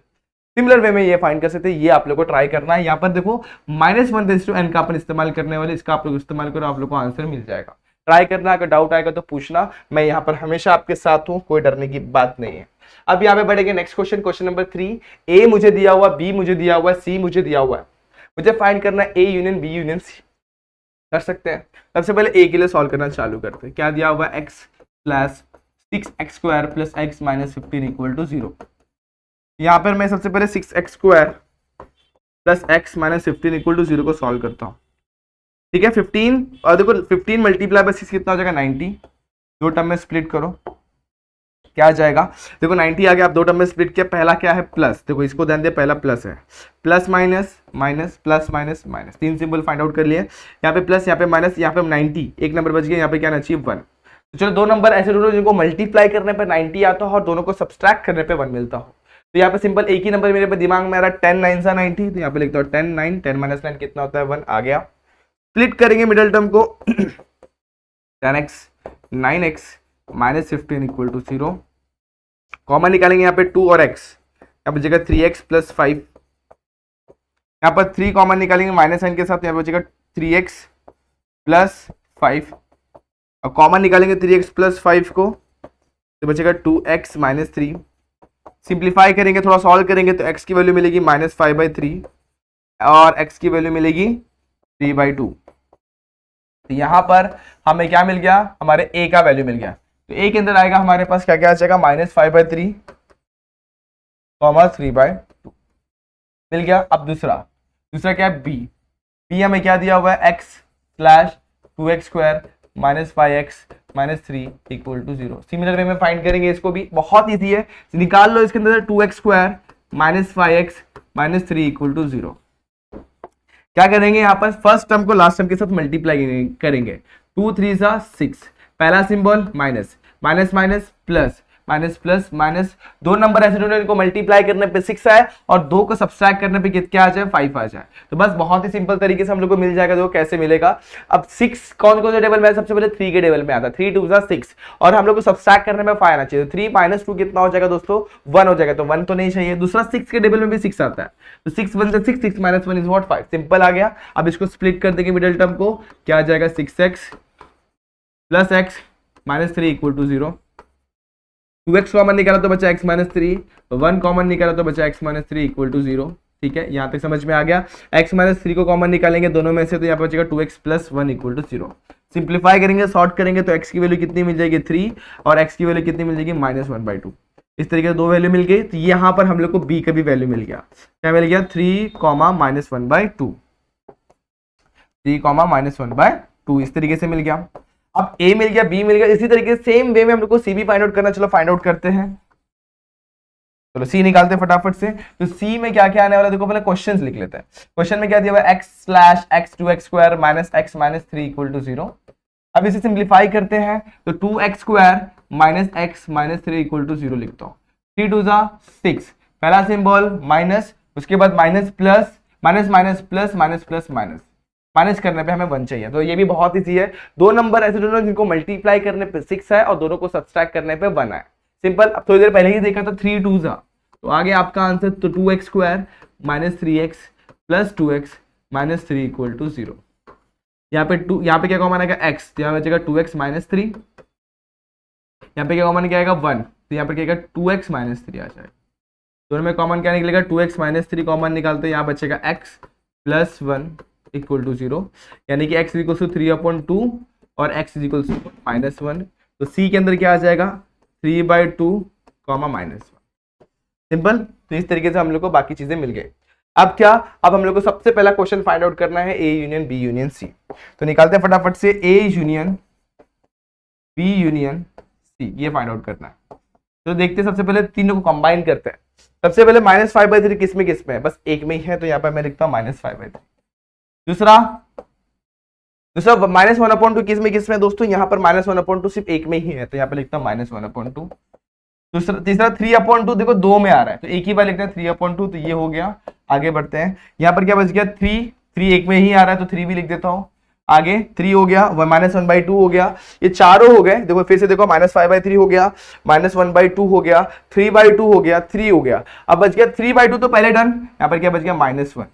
Similar way में ये फाइंड कर सकते हैं, ये आप लोग को ट्राई करना है। यहाँ पर देखो -1 का अपन इस्तेमाल करने वाले, इसका आप लोग इस्तेमाल करो, आप लोग को आंसर मिल जाएगा। ट्राई करना, अगर डाउट आएगा तो पूछना, मैं यहाँ पर हमेशा आपके साथ हूँ, कोई डरने की बात नहीं है। अब यहाँ पे बढ़ेंगे नेक्स्ट क्वेश्चन, क्वेश्चन नंबर 3। ए मुझे दिया हुआ, बी मुझे दिया हुआ, सी मुझे दिया हुआ है, मुझे फाइंड करना है A union B union C. कर सकते हैं। सबसे पहले ए के लिए सॉल्व करना चालू करते हैं। क्या दिया हुआ है, x + 6x² + x - 15 = 0। यहाँ पर मैं सबसे पहले 6x² + x - 15 = 0 को सॉल्व करता हूँ। ठीक है, 15 और देखो 15 × 6 कितना हो जाएगा 90, दो टर्म में स्प्लिट करो, क्या आ जाएगा, देखो 90 आ गया। आप दो टर्म में स्प्लिट किया, पहला क्या है प्लस, देखो इसको ध्यान दे, पहला प्लस है, plus minus minus plus minus minus, तीन सिंबल फाइंड आउट कर लिए, यहाँ पे प्लस, यहाँ पे माइनस, यहाँ पे 90, एक नंबर बच गया, यहाँ पे क्या ना चाहिए 1। तो चलो दो नंबर ऐसे ढूंढो जिनको मल्टीप्लाई करने पे 90 आता हो और दोनों को सब्सट्रैक्ट करने पे 1 मिलता हो। तो यहाँ पे सिंपल एक ही नंबर मेरे पे दिमाग में आ रहा है, 10 9 = 90, तो यहाँ पे लिखता हूँ 10 9, 10 - 9 कितना होता है 1 आ गया। स्प्लिट करेंगे मिडिल टर्म को 10x 9x - 15 = 0, कॉमन निकालेंगे यहाँ पे 2 और x, यहाँ पे बचेगा 3x + 5, यहाँ पर 3 कॉमन निकालेंगे माइनस साइन के साथ, यहाँ पे बचेगा 3x + 5 और कॉमन निकालेंगे 3x + 5 को, तो बचेगा 2x - 3। सिंप्लीफाई करेंगे, थोड़ा सॉल्व करेंगे तो x की वैल्यू मिलेगी -5/3 और x की वैल्यू मिलेगी 3/2। तो यहाँ पर हमें क्या मिल गया, हमारे a का वैल्यू मिल गया। तो a के अंदर आएगा हमारे पास क्या क्या आ जाएगा, -5/3, 3/2 मिल गया। अब दूसरा क्या है b हमें क्या दिया हुआ है, x / 2x² - 5x - 3 = 0। Similar way में फाइंड करेंगे इसको भी, बहुत ईजी है, निकाल लो इसके अंदर 2x² - 5x - 3 = 0। क्या करेंगे, यहाँ पर फर्स्ट टर्म को लास्ट टर्म के साथ मल्टीप्लाई करेंगे, 2 3 = 6, पहला symbol minus minus minus plus minus plus minus, दो नंबर ऐसे ढूंढे इनको मल्टीप्लाई करने पे 6 आए और दो को सब्सट्रैक्ट करने पे क्या आ जाए 5 आ जाए। तो बस बहुत ही सिंपल तरीके से हम लोग को मिल जाएगा। देखो कैसे मिलेगा, अब 6 कौन कौन से टेबल में है, सबसे पहले 3 के टेबल में आता है, 3 2 = 6 और हम लोग को सब्सट्रैक्ट करने में 5 आना चाहिए, 3 - 2 कितना हो जाएगा दोस्तों 1 हो जाएगा, तो 1 तो नहीं चाहिए। दूसरा 6 के टेबल में भी 6 आता है, तो 6 1 = 6, 6 - 1 = 5, सिंपल आ गया। अब इसको स्प्लिट कर देंगे मिडिल टर्म को, क्या आ जाएगा 6x + x - 3 = 0, 2x कॉमन निकाला तो बचा x - 3, 1 कॉमन निकाला तो बचा x - 3 = 0। ठीक है, यहाँ तक समझ में आ गया। x - 3 को कॉमन निकालेंगे दोनों में से, तो यहाँ पर बचेगा 2x + 1 = 0। सिंप्लीफाई करेंगे, सॉर्ट करेंगे तो x की वैल्यू कितनी मिल जाएगी 3 और x की वैल्यू कितनी मिल जाएगी -1/2। इस तरीके से दो वैल्यू मिल गई। तो यहाँ पर हम लोग को b का भी वैल्यू मिल गया, क्या मिल गया 3, -1/2, 3, -1/2, इस तरीके से मिल गया। अब a मिल गया, b मिल गया, इसी तरीके से सेम वे में हम लोग को c भी फाइंड आउट करना। चलो फाइंड आउट करते हैं, चलो c निकालते हैं फटाफट से। तो c में क्या क्या आने वाला है, देखो पहले क्वेश्चंस लिख लेते हैं। क्वेश्चन में क्या दिया हुआ है, x / x 2x² - x - 3 = 0। अब इसे सिंप्लीफाई करते हैं तो 2x² - x - 3 = 0 लिखता हूँ। 3 2 = 6, पहला सिंबल माइनस, उसके बाद minus plus minus minus plus minus plus minus, minus करने पे हमें 1 चाहिए। तो ये भी बहुत ईजी है, दो नंबर ऐसे ढूंढो जिनको मल्टीप्लाई करने पे 6 है और दोनों को सब्सट्रैक्ट करने पे 1 है। सिंपल। अब थोड़ी देर पहले ही देखा था 3 2 = तो आगे आपका आंसर, तो 2x² - 3x + 2x - 3 = 0। यहाँ पे क्या कॉमन आएगा x, तो यहाँ पे बचेगा 2x - 3, यहाँ पे क्या कॉमन क्या आएगा 1, तो यहाँ पे क्या आएगा 2x - 3 आ जाएगा। दोनों में कॉमन क्या निकलेगा 2x - 3 कॉमन निकालते हैं, यहाँ बचेगा x + 1 = 0, यानी कि x = 3/2 और x = -1। तो c के अंदर क्या आ जाएगा 3/2, -1। सिंपल। तो इस तरीके से हम लोग को बाकी चीजें मिल गई। अब क्या, अब हम लोग को सबसे पहला क्वेश्चन फाइंड आउट करना है a union b union c। तो निकालते हैं फटाफट से, a union b union c, ये फाइंड आउट करना है। तो देखते हैं, सबसे पहले तीनों को कंबाइन करते हैं। सबसे पहले -5/3 किस में है, बस एक में ही है, तो यहाँ पर मैं लिखता हूँ -5/3। दूसरा -1/2 किस में दोस्तों, यहाँ पर -1/2 सिर्फ एक में ही है, तो यहाँ पर लिखता हूँ -1/2। दूसरा तीसरा 3/2 देखो दो में आ रहा है, तो एक ही बार लिखते हैं 3/2, तो ये हो गया। आगे बढ़ते हैं, यहाँ पर क्या बच गया 3 एक में ही आ रहा है, तो 3 भी लिख देता हूँ। आगे 3 हो गया, -1/2 हो गया, ये चारों हो गए। देखो फिर से देखो, -5/3 हो गया, -1/2 हो गया, 3/2 हो गया, 3 हो गया। अब बच गया 3/2, तो पहले डन। यहाँ पर क्या बच गया -1।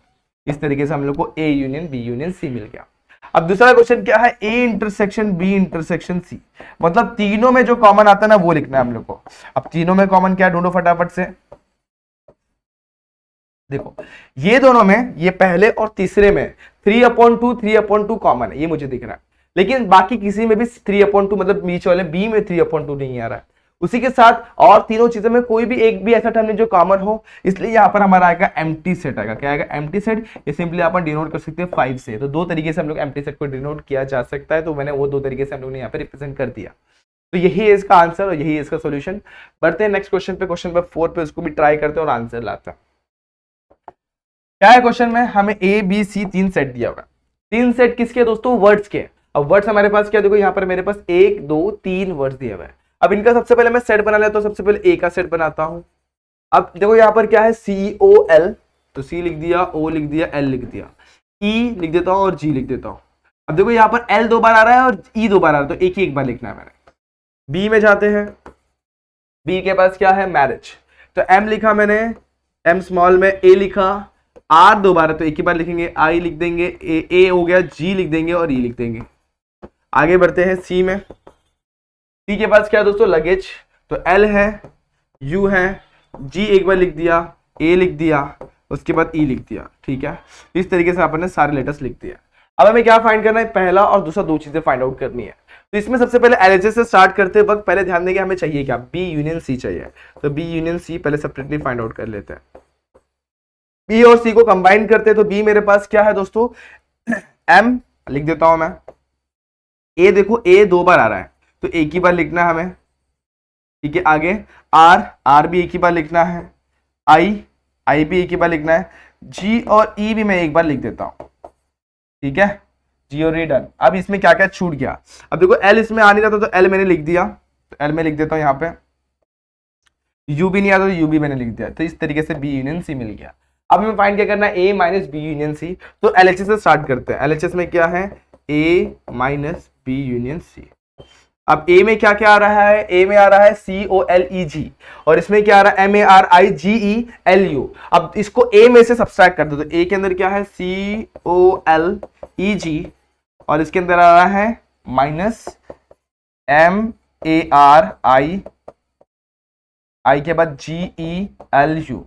इस तरीके से हम लोग को A union B union C मिल गया। अब दूसरा क्वेश्चन क्या है, A intersection B intersection C, मतलब तीनों में जो कॉमन आता है ना वो लिखना है हम लोग को। अब तीनों में कॉमन क्या ढूंढो फटाफट से। देखो ये दोनों में, ये पहले और तीसरे में 3/2 कॉमन है, ये मुझे दिख रहा है, लेकिन बाकी किसी में भी 3/2 मतलब बीच वाले B में 3/2 नहीं आ रहा है। उसी के साथ और तीनों चीजों में कोई भी एक भी ऐसा टर्म नहीं जो कॉमन हो, इसलिए यहाँ पर हमारा आएगा एम्प्टी सेट आएगा। क्या आएगा, एम्प्टी सेट। ये सिंपली अपन डिनोट कर सकते हैं 5 से। तो दो तरीके से हम लोग एम्प्टी सेट को डिनोट किया जा सकता है, तो मैंने वो दो तरीके से हम लोग ने यहाँ पे रिप्रेजेंट कर दिया। तो यही है इसका आंसर और यही है इसका सोल्यूशन। बढ़ते हैं नेक्स्ट क्वेश्चन पे, क्वेश्चन नंबर 4 पे, उसको भी ट्राई करते हैं और आंसर लाते हैं। क्या है क्वेश्चन में, हमें A B C 3 सेट दिया हुआ है। 3 सेट किसके दोस्तों, वर्ड्स के। अब वर्ड्स हमारे पास क्या, देखो यहाँ पर मेरे पास 1 2 3 वर्ड्स दिया हुआ है। अब इनका सबसे पहले मैं सेट बना लेता हूँ, सबसे पहले A का सेट बनाता हूँ। अब देखो यहाँ पर क्या है, COL, तो C लिख दिया, O लिख दिया, L लिख दिया, E लिख देता हूँ और G लिख देता हूँ। अब देखो यहाँ पर L 2 बार आ रहा है और E 2 बार आ रहा है, तो एक बार लिखना है मैंने। B में जाते हैं, B के पास क्या है, मैरिज, तो M लिखा मैंने, M स्मॉल में, A लिखा, R 2 बार है तो एक ही बार लिखेंगे, I लिख देंगे, A हो गया, G लिख देंगे और E लिख देंगे। आगे बढ़ते हैं C में, C के पास क्या है दोस्तों, लगेज, तो L है, U है, G एक बार लिख दिया, A लिख दिया, उसके बाद E लिख दिया। ठीक है, इस तरीके से अपन ने सारे लेटर्स लिख दिया। अब हमें क्या फाइंड करना है, पहला और दूसरा दो चीजें फाइंड आउट करनी है। तो इसमें सबसे पहले LHS से स्टार्ट करते वक्त पहले ध्यान देंगे हमें चाहिए क्या, B यूनियन C चाहिए। तो B यूनियन C पहले सेपरेटली फाइंड आउट कर लेते हैं। B और C को कंबाइन करते हैं, तो B मेरे पास क्या है दोस्तों, M लिख देता हूं मैं। A देखो A 2 बार आ रहा है, तो एक ही बार लिखना है हमें। ठीक है, आगे R भी एक ही बार लिखना है, I भी एक ही बार लिखना है, G और E भी मैं एक बार लिख देता हूं। ठीक है, G और E डन। अब इसमें क्या क्या छूट गया, अब देखो L इसमें आ नहीं रहा था, तो L मैंने लिख दिया, तो L में लिख देता हूं यहाँ पे। U भी नहीं आता, तो U भी मैंने लिख दिया। तो इस तरीके से B यूनियन C मिल गया। अब हमें फाइंड क्या करना है, A minus B union C। तो LHS से स्टार्ट करते हैं। LHS में क्या है, A minus B union C। अब A में क्या क्या आ रहा है, A में आ रहा है COLEG, और इसमें क्या आ रहा है, MARIGELU। अब इसको A में से सब्सट्रैक्ट कर दो, तो A के अंदर क्या है, COLEG, और इसके अंदर आ रहा है माइनस MARI के बाद GELU।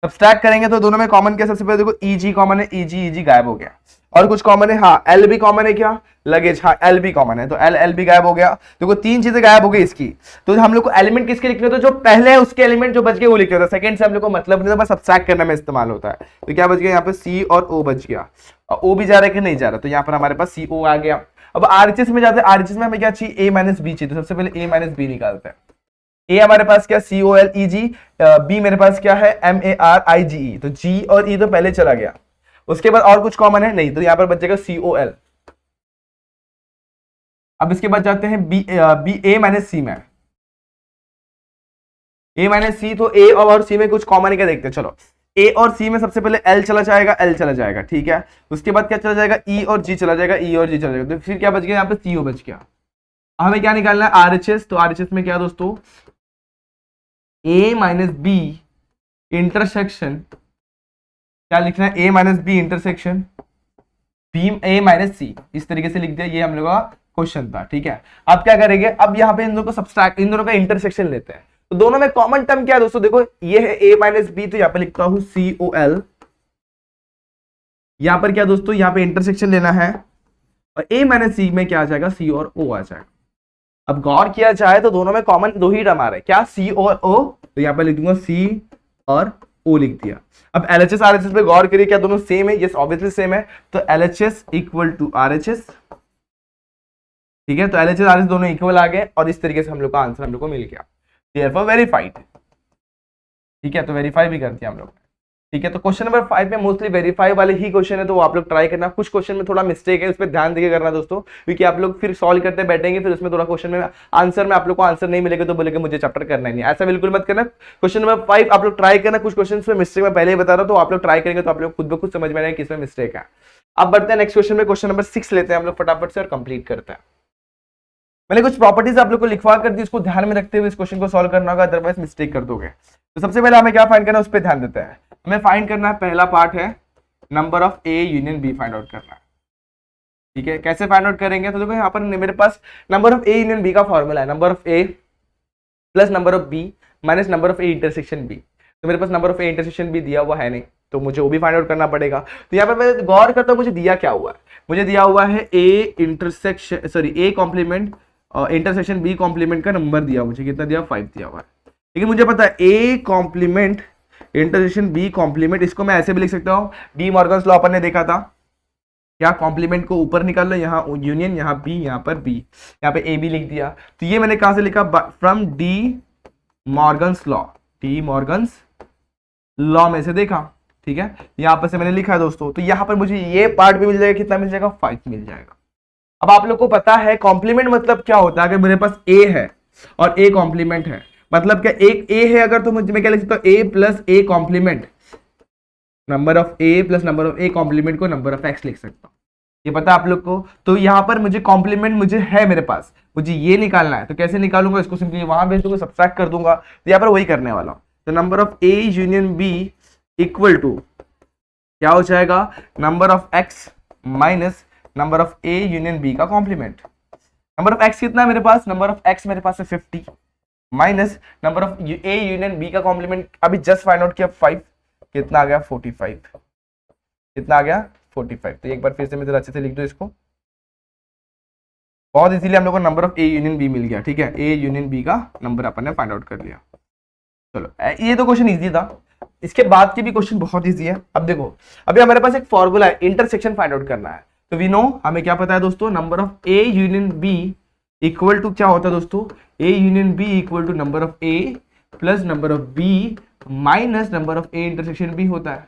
सब्सट्रैक्ट करेंगे तो दोनों में कॉमन क्या, सबसे पहले देखो EG कॉमन है, EG गायब हो गया। और कुछ कॉमन है, हाँ L भी कॉमन है, क्या लगेज, हाँ L भी कॉमन है, तो L भी गायब हो गया। देखो तीन चीजें गायब हो गई इसकी। तो हम लोग को एलिमेंट किसके लिखने होते, जो पहले है उसके एलिमेंट जो बच गए वो लिखने होता है। सेकंड से हम लोग को मतलब नहीं था, बस सब्सट्रैक्ट करने में इस्तेमाल होता है। तो क्या बच गया यहाँ पे, C और O बच गया। और O भी जा रहा है कि नहीं जा रहा, तो यहाँ पर हमारे पास CO आ गया। अब RHS में जाते हैं, RHS में हमें क्या चाहिए, A माइनस B चाहिए। तो सबसे पहले A माइनस B निकालते हैं। A हमारे पास क्या, COLEG, B मेरे पास क्या है, MARIGE, तो G और E तो पहले चला गया। उसके बाद और कुछ कॉमन है नहीं, तो यहां पर बचेगा COL। अब इसके बाद जाते हैं A माइनस C में, A माइनस C, तो A और C में कुछ कॉमन है क्या, देखते हैं चलो। A और C में सबसे पहले L चला जाएगा, L चला जाएगा, ठीक है। उसके बाद क्या चला जाएगा, E और G चला जाएगा, E और G चला जाएगा। तो फिर क्या बच गया, यहाँ पे CO बच गया। हमें क्या निकालना है, RHS, तो RHS में क्या दोस्तों, A माइनस B इंटरसेक्शन, क्या लिखना है, A minus B intersection B A minus C, इस तरीके से लिख दिया। ये हम लोग का क्वेश्चन था, ठीक है। अब क्या करेंगे, अब यहाँ पे इन दोनों को सब्सट्रैक्ट, इन दोनों का इंटरसेक्शन लेते हैं। तो दोनों में कॉमन टर्म क्या है दोस्तों, देखो ये है A माइनस B, तो यहाँ पे लिखता हूं COL। यहाँ पर क्या दोस्तों, यहाँ पे इंटरसेक्शन लेना है, और A माइनस C में क्या आ जाएगा, C और O आ जाएगा। अब गौर किया जाए तो दोनों में कॉमन दो ही टर्म आ रहे हैं, क्या, C और O। तो यहाँ पे लिख दूंगा C और O लिख दिया। अब LHS RHS पे गौर करिए, क्या दोनों सेम है, यस ऑब्वियसली सेम है। तो LHS इक्वल टू RHS, ठीक है। तो LHS RHS दोनों इक्वल आ गए, और इस तरीके से हम लोग का आंसर हम लोग को मिल गया। Therefore verified. ठीक है, तो वेरीफाई भी कर दिया हम लोग ने। ठीक है, तो क्वेश्चन नंबर 5 में मोस्टली वेरीफाई वाले ही क्वेश्चन है, तो वो आप लोग ट्राई करना। कुछ क्वेश्चन में थोड़ा मिस्टेक है, उस पर ध्यान देके करना दोस्तों, क्योंकि आप लोग फिर सॉल्व करते बैठेंगे, फिर उसमें थोड़ा क्वेश्चन में आंसर में आप लोग को आंसर नहीं मिलेगा तो बोलेंगे मुझे चैप्टर करना ही नहीं। ऐसा बिल्कुल मत करना। क्वेश्चन नंबर 5 आप लोग ट्राई करना। कुछ क्वेश्चन में मिस्टेक मैं पहले ही बता रहा हूँ, तो आप लोग ट्राई करेंगे तो आप लोग खुद ब खुद समझ में आएगा किसमें मिस्टेक है। अब बढ़ते हैं नेक्स्ट क्वेश्चन में। क्वेश्चन नंबर 6 लेते हैं हम लोग फटाफट से और कंप्लीट करते हैं। मैंने कुछ प्रॉपर्टीज आप लोग को लिखवा कर दी, उसको ध्यान में रखते हुए इस क्वेश्चन को सॉल्व करना होगा, अदरवाइज मिस्टेक कर दोगे। तो सबसे पहले हमें क्या फाइंड करना है उस पर ध्यान देते हैं। हमें फाइंड करना है, पहला पार्ट है number of A union B find out करना है। ठीक है, कैसे फाइंड आउट करेंगे, तो देखो यहाँ पर मेरे पास number of A union B का फॉर्मूला है, number of A plus number of B minus number of A intersection B. तो मेरे पास number of A intersection B दिया हुआ है नहीं, तो मुझे वो भी फाइंड आउट करना पड़ेगा। तो यहाँ पर मैं गौर करता हूँ, मुझे दिया क्या हुआ है, मुझे दिया हुआ है A intersection sorry A complement intersection B complement का नंबर दिया, मुझे कितना दिया, 5 दिया हुआ है। लेकिन मुझे पता है A complement intersection B complement, इसको मैं ऐसे भी लिख सकता हूँ, डी मॉर्गन्स लॉ अपन ने देखा था, क्या कॉम्प्लीमेंट को ऊपर निकाल लो, यहाँ यूनियन, यहाँ बी, यहाँ पर बी, यहाँ पे ए बी लिख दिया। तो ये मैंने कहां से लिखा, from D Morgan's law, D Morgan's law में से देखा। ठीक है, यहाँ पर से मैंने लिखा है दोस्तों। तो यहाँ पर मुझे ये पार्ट भी मिल जाएगा, कितना मिल जाएगा, 5 मिल जाएगा। अब आप लोग को पता है कॉम्प्लीमेंट मतलब क्या होता है, अगर मेरे पास ए है और ए कॉम्प्लीमेंट है, मतलब क्या, एक ए है अगर, तो मुझे मैं क्या लिख सकता हूँ, A plus A complement, number of A plus number of A complement को नंबर ऑफ एक्स लिख सकता हूँ। ये पता है आप लोग को। तो यहाँ पर मुझे कॉम्प्लीमेंट मुझे है मेरे पास, मुझे ये निकालना है, तो कैसे निकालूंगा, इसको सिंपली वहां भेज दूंगा, सब्ट्रैक्ट कर दूंगा। तो यहाँ पर वही करने वाला हूँ। तो number of A union B equal to क्या हो जाएगा, number of X minus number of A union B का कॉम्प्लीमेंट। नंबर ऑफ एक्स कितना है मेरे पास, नंबर ऑफ एक्स मेरे पास है 50 minus number of A union B का कॉम्प्लीमेंट अभी जस्ट फाइंड आउट किया 5, कितना आ गया 45, कितना आ गया 45। तो एक बार फिर से मैं जरा अच्छे से लिख दूं इसको, बहुत इजीली हम लोग को number of A union B मिल गया। ठीक है, ए यूनियन बी का नंबर अपन ने फाइंड आउट कर लिया। चलो ये तो क्वेश्चन इजी था, इसके बाद के भी क्वेश्चन बहुत इजी है। अब देखो, अभी हमारे पास एक फॉर्मूला है, इंटरसेक्शन फाइंड आउट करना है। तो वी नो, हमें क्या पता है दोस्तों, number of A union B equal to क्या होता है दोस्तों, A union B equal to number of A plus number of B minus number of A intersection B होता है।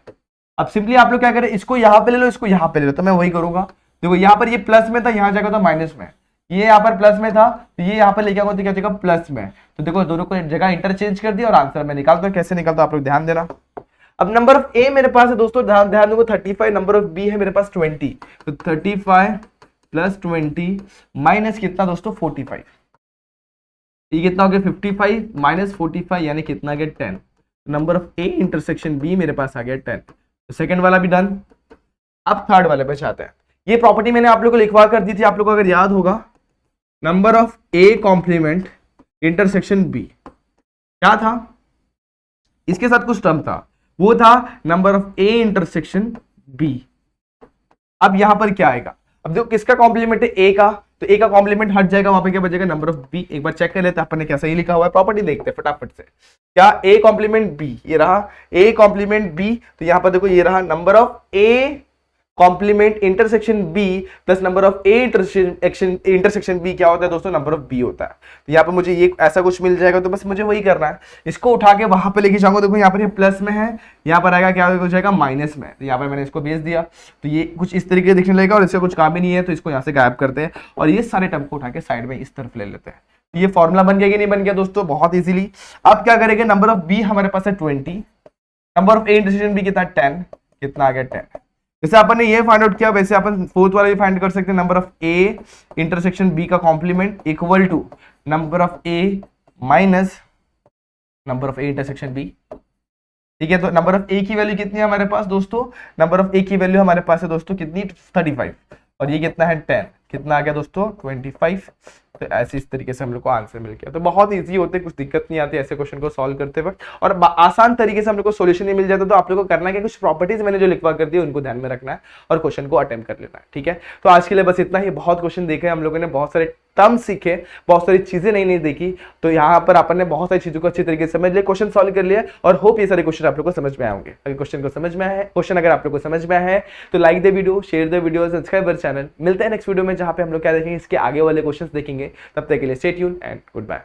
अब सिंपली आप लोग क्या करें, इसको यहाँ पे ले लो, इसको यहाँ पे ले लो, तो मैं वही करूंगा। देखो यहाँ पर ये प्लस में था, यहाँ जाएगा तो माइनस में, ये यहाँ पर प्लस में था, तो ये यहाँ पर लेके आऊंगा तो क्या जाएगा प्लस में। तो देखो दोनों को जगह इंटरचेंज कर दिया और आंसर में निकालता हूँ। कैसे निकालता हूँ आप लोग ध्यान देना। अब नंबर ऑफ ए मेरे पास है दोस्तों, ध्यान दूंगा 35, नंबर ऑफ बी है मेरे पास 20, तो 35 प्लस 20 माइनस कितना दोस्तों 45, ये कितना हो गया 55 माइनस 45 यानी कितना आ गया 10। Number of A intersection B मेरे पास आ गया 10। तो सेकंड वाला भी डन। अब थर्ड वाले पे चाहते हैं। ये प्रॉपर्टी मैंने आप लोग को लिखवा कर दी थी, आप लोग को अगर याद होगा, number of A complement intersection B क्या था, इसके साथ कुछ टर्म था, वो था number of A intersection B. अब यहां पर क्या आएगा, अब देखो किसका कॉम्प्लीमेंट है, ए का, तो ए का कॉम्प्लीमेंट हट जाएगा, वहां पे क्या बचेगा नंबर ऑफ बी। एक बार चेक कर लेते हैं अपन ने क्या सही लिखा हुआ है, प्रॉपर्टी देखते हैं फटाफट से। क्या ए कॉम्प्लीमेंट बी, ये रहा ए कॉम्प्लीमेंट बी, तो यहां पर देखो ये रहा number of A complement intersection B plus number of A intersection B क्या होता है दोस्तों, नंबर ऑफ बी होता है। तो यहाँ पे मुझे ये ऐसा कुछ मिल जाएगा, तो बस मुझे वही करना है, इसको उठा के वहां पे लेके जाऊंगा। देखो यहाँ पर ये प्लस में है, यहाँ पर आएगा क्या हो जाएगा माइनस में, तो यहाँ पर मैंने इसको भेज दिया। तो ये कुछ इस तरीके से दिखने लगेगा और इससे कुछ काम ही नहीं है, तो इसको यहाँ से गायब करते हैं और ये सारे टर्म को उठा के साइड में इस तरफ ले लेते हैं। ये फॉर्मूला बन गया कि नहीं बन गया दोस्तों, बहुत इजीली। अब क्या करेंगे, नंबर ऑफ बी हमारे पास है 20, number of A intersection B कितना 10, कितना आ गया 10। जैसे अपन ने ये फाइंड आउट किया, वैसे अपन फोर्थ वाला भी फाइंड कर सकते हैं। Number of A intersection B का complement equal to number of A minus number of A intersection B. ठीक है, तो नंबर ऑफ ए की वैल्यू कितनी है हमारे पास दोस्तों, नंबर ऑफ ए की वैल्यू हमारे पास है दोस्तों कितनी 35, और ये कितना है 10, कितना आ गया दोस्तों 25। तो ऐसे इस तरीके से हम लोग को आंसर मिल गया। तो बहुत इजी होते, कुछ दिक्कत नहीं आती ऐसे क्वेश्चन को सॉल्व करते वक्त, और आसान तरीके से हम लोग को सॉल्यूशन नहीं मिल जाता। तो आप लोग को करना है, कुछ प्रॉपर्टीज मैंने जो लिखवा कर दी उनको ध्यान में रखना है और क्वेश्चन को अटेम्प्ट कर लेना है। ठीक है, तो आज के लिए बस इतना ही। बहुत क्वेश्चन देखे हम लोगों ने, बहुत सारे टर्म सीखे, बहुत सारी चीजें नई नई देखी। तो यहाँ पर अपन ने बहुत सारी चीजों को अच्छी तरीके से समझ लिया, क्वेश्चन सॉल्व कर लिया, और होप ये सारे क्वेश्चन आप लोग को समझ में आएंगे। अगर क्वेश्चन को समझ में आया है, क्वेश्चन अगर आप लोग को समझ में आया है तो like the video, share the video, subscribe our channel. मिलते हैं नेक्स्ट वीडियो में, जहां पे हम लोग क्या देखेंगे, इसके आगे वाले क्वेश्चन देखेंगे। तब तक के लिए stay tuned and good bye.